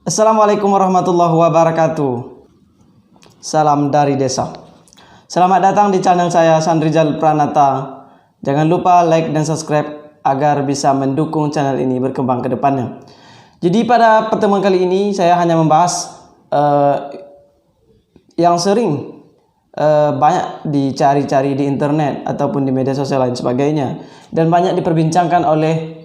Assalamualaikum warahmatullahi wabarakatuh. Salam dari desa. Selamat datang di channel saya Sandrijal Pranata. Jangan lupa like dan subscribe agar bisa mendukung channel ini berkembang ke depannya. Jadi pada pertemuan kali ini saya hanya membahas yang sering banyak dicari-cari di internet ataupun di media sosial lain sebagainya, dan banyak diperbincangkan oleh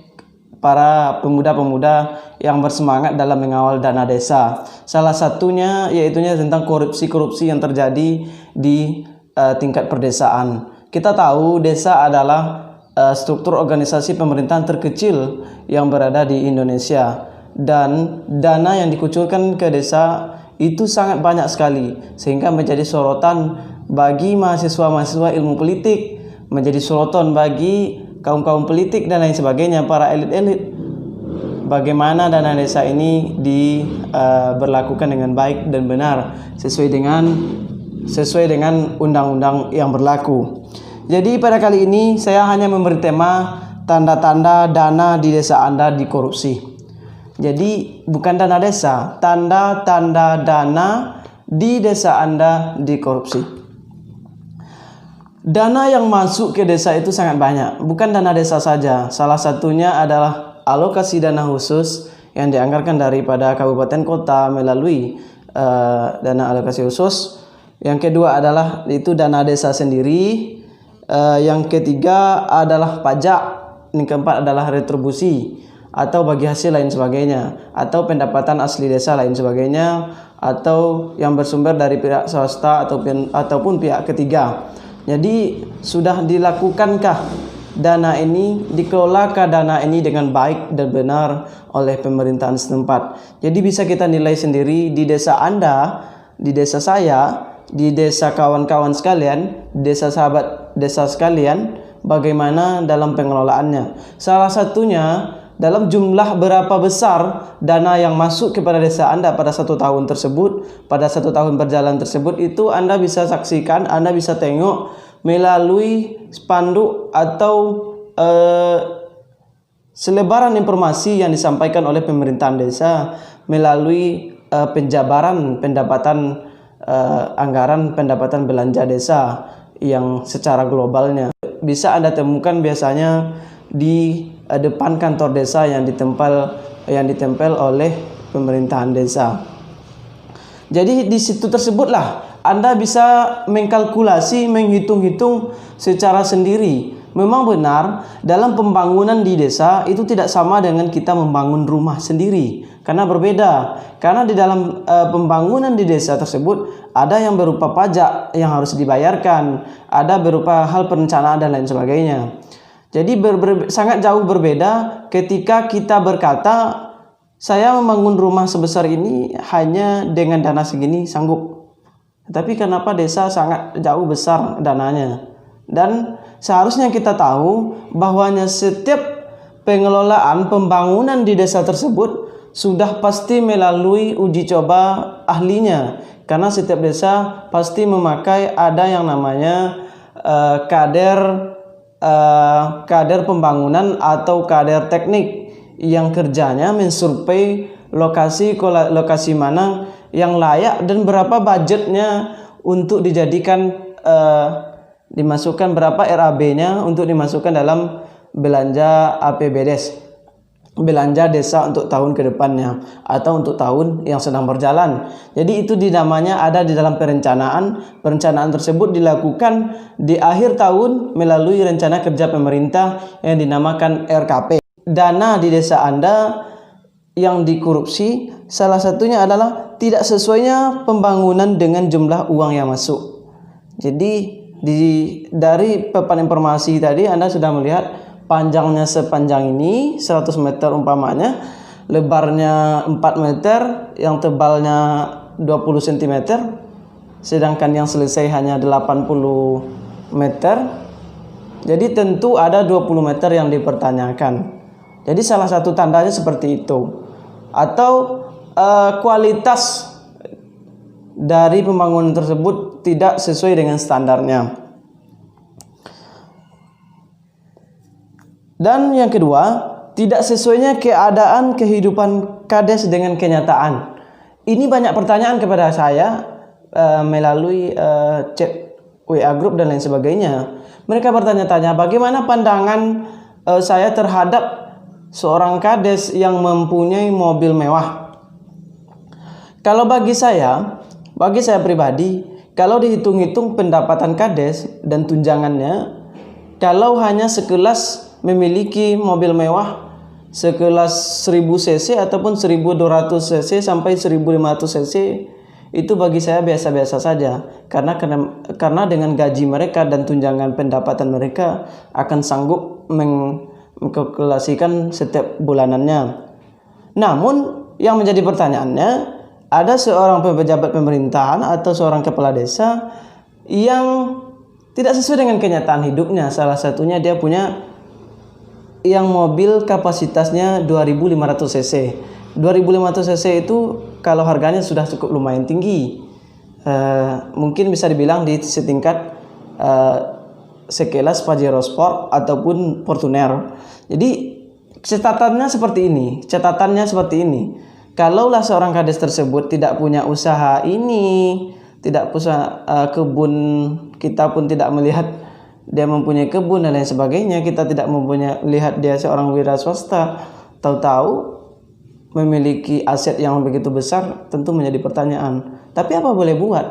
para pemuda-pemuda yang bersemangat dalam mengawal dana desa. Salah satunya yaitunya tentang korupsi-korupsi yang terjadi di tingkat perdesaan. Kita tahu desa adalah struktur organisasi pemerintahan terkecil yang berada di Indonesia, dan dana yang dikucurkan ke desa itu sangat banyak sekali, sehingga menjadi sorotan bagi mahasiswa-mahasiswa ilmu politik, menjadi sorotan bagi kaum-kaum politik dan lain sebagainya, para elit-elit. Bagaimana dana desa ini diberlakukan dengan baik dan benar sesuai dengan undang-undang yang berlaku. Jadi pada kali ini saya hanya memberi tema tanda-tanda dana di desa Anda dikorupsi. Jadi bukan dana desa, tanda-tanda dana di desa Anda dikorupsi. Dana yang masuk ke desa itu sangat banyak, bukan dana desa saja. Salah satunya adalah alokasi dana khusus yang dianggarkan daripada kabupaten kota melalui dana alokasi khusus. Yang kedua adalah itu dana desa sendiri. Yang ketiga adalah pajak. Yang keempat adalah retribusi atau bagi hasil lain sebagainya, atau pendapatan asli desa lain sebagainya, atau yang bersumber dari pihak swasta ataupun pihak ketiga. Jadi sudah dilakukankah dana ini, dikelolakah dana ini dengan baik dan benar oleh pemerintahan setempat? Jadi bisa kita nilai sendiri di desa Anda, di desa saya, di desa kawan-kawan sekalian, desa sahabat desa sekalian, bagaimana dalam pengelolaannya. Salah satunya dalam jumlah berapa besar dana yang masuk kepada desa Anda pada satu tahun tersebut, pada satu tahun berjalan tersebut, itu Anda bisa saksikan, Anda bisa tengok melalui spanduk atau selebaran informasi yang disampaikan oleh pemerintahan desa melalui penjabaran pendapatan anggaran pendapatan belanja desa yang secara globalnya. Bisa Anda temukan biasanya di depan kantor desa yang ditempel oleh pemerintahan desa. Jadi di situ tersebutlah Anda bisa mengkalkulasi, menghitung-hitung secara sendiri. Memang benar dalam pembangunan di desa itu tidak sama dengan kita membangun rumah sendiri, karena berbeda. Karena di dalam pembangunan di desa tersebut ada yang berupa pajak yang harus dibayarkan, ada berupa hal perencanaan dan lain sebagainya. Jadi sangat jauh berbeda ketika kita berkata, saya membangun rumah sebesar ini hanya dengan dana segini sanggup. Tapi kenapa desa sangat jauh besar dananya? Dan seharusnya kita tahu bahwanya setiap pengelolaan pembangunan di desa tersebut sudah pasti melalui uji coba ahlinya. Karena setiap desa pasti memakai ada yang namanya kader pembangunan atau kader teknik yang kerjanya mensurvei lokasi mana yang layak dan berapa budgetnya untuk dijadikan dimasukkan, berapa RAB-nya untuk dimasukkan dalam belanja APBDes, belanja desa untuk tahun ke depannya atau untuk tahun yang sedang berjalan. Jadi itu dinamanya ada di dalam perencanaan. Perencanaan tersebut dilakukan di akhir tahun melalui rencana kerja pemerintah yang dinamakan RKP. Dana di desa Anda yang dikorupsi salah satunya adalah tidak sesuainya pembangunan dengan jumlah uang yang masuk. Jadi dari papan informasi tadi Anda sudah melihat panjangnya sepanjang ini 100 meter umpamanya, lebarnya 4 meter, yang tebalnya 20 cm, sedangkan yang selesai hanya 80 meter. Jadi tentu ada 20 meter yang dipertanyakan. Jadi salah satu tandanya seperti itu. Atau kualitas dari pembangunan tersebut tidak sesuai dengan standarnya. Dan yang kedua, tidak sesuainya keadaan kehidupan kades dengan kenyataan. Ini banyak pertanyaan kepada saya melalui chat WA grup dan lain sebagainya. Mereka bertanya-tanya bagaimana pandangan saya terhadap seorang kades yang mempunyai mobil mewah. Kalau bagi saya pribadi, kalau dihitung-hitung pendapatan kades dan tunjangannya, kalau hanya sekelas memiliki mobil mewah sekelas 1000 cc ataupun 1200 cc sampai 1500 cc, itu bagi saya biasa-biasa saja, karena dengan gaji mereka dan tunjangan pendapatan mereka akan sanggup mengkalkulasikan setiap bulanannya. Namun yang menjadi pertanyaannya, ada seorang pejabat pemerintahan atau seorang kepala desa yang tidak sesuai dengan kenyataan hidupnya. Salah satunya dia punya yang mobil kapasitasnya 2500 cc. 2500 cc itu kalau harganya sudah cukup lumayan tinggi, mungkin bisa dibilang di setingkat sekelas Pajero Sport ataupun Fortuner. Jadi catatannya seperti ini. Kalaulah seorang kades tersebut tidak punya usaha ini, tidak punya kebun, kita pun tidak melihat dia mempunyai kebun dan lain sebagainya, kita tidak melihat dia seorang wira swasta, tahu-tahu memiliki aset yang begitu besar, tentu menjadi pertanyaan. Tapi apa boleh buat?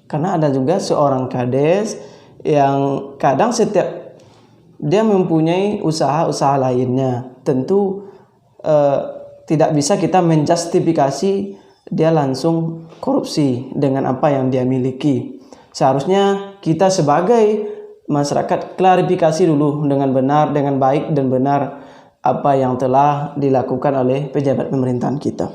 Karena ada juga seorang kades yang kadang setiap dia mempunyai usaha-usaha lainnya. Tentu tidak bisa kita menjustifikasi dia langsung korupsi dengan apa yang dia miliki. Seharusnya kita sebagai masyarakat klarifikasi dulu dengan benar, dengan baik dan benar apa yang telah dilakukan oleh pejabat pemerintahan kita.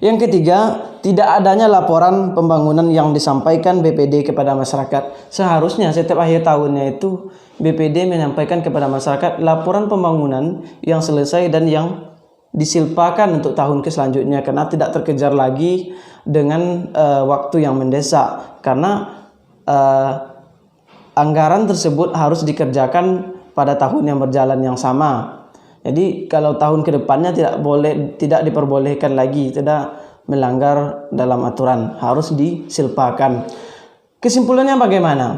Yang ketiga, tidak adanya laporan pembangunan yang disampaikan BPD kepada masyarakat. Seharusnya setiap akhir tahunnya itu BPD menyampaikan kepada masyarakat laporan pembangunan yang selesai dan yang disilpakan untuk tahun selanjutnya, karena tidak terkejar lagi dengan waktu yang mendesak, karena anggaran tersebut harus dikerjakan pada tahun yang berjalan yang sama. Jadi kalau tahun ke depannya tidak diperbolehkan lagi, tidak melanggar dalam aturan, harus disilpakan. Kesimpulannya bagaimana?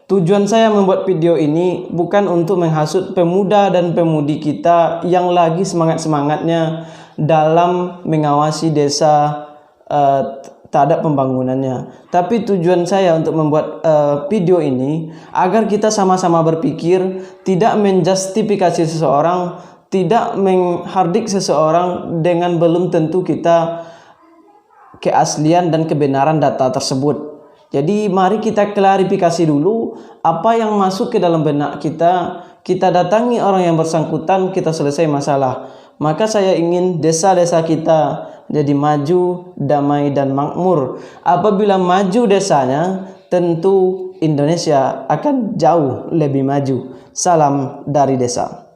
Tujuan saya membuat video ini bukan untuk menghasut pemuda dan pemudi kita yang lagi semangat-semangatnya dalam mengawasi desa terhadap pembangunannya. Tapi tujuan saya untuk membuat video ini agar kita sama-sama berpikir, tidak menjustifikasi seseorang, tidak menghardik seseorang dengan belum tentu kita keaslian dan kebenaran data tersebut. Jadi mari kita klarifikasi dulu apa yang masuk ke dalam benak kita. Kita datangi orang yang bersangkutan, kita selesai masalah. Maka saya ingin desa-desa kita jadi maju, damai dan makmur. Apabila maju desanya, tentu Indonesia akan jauh lebih maju. Salam dari desa.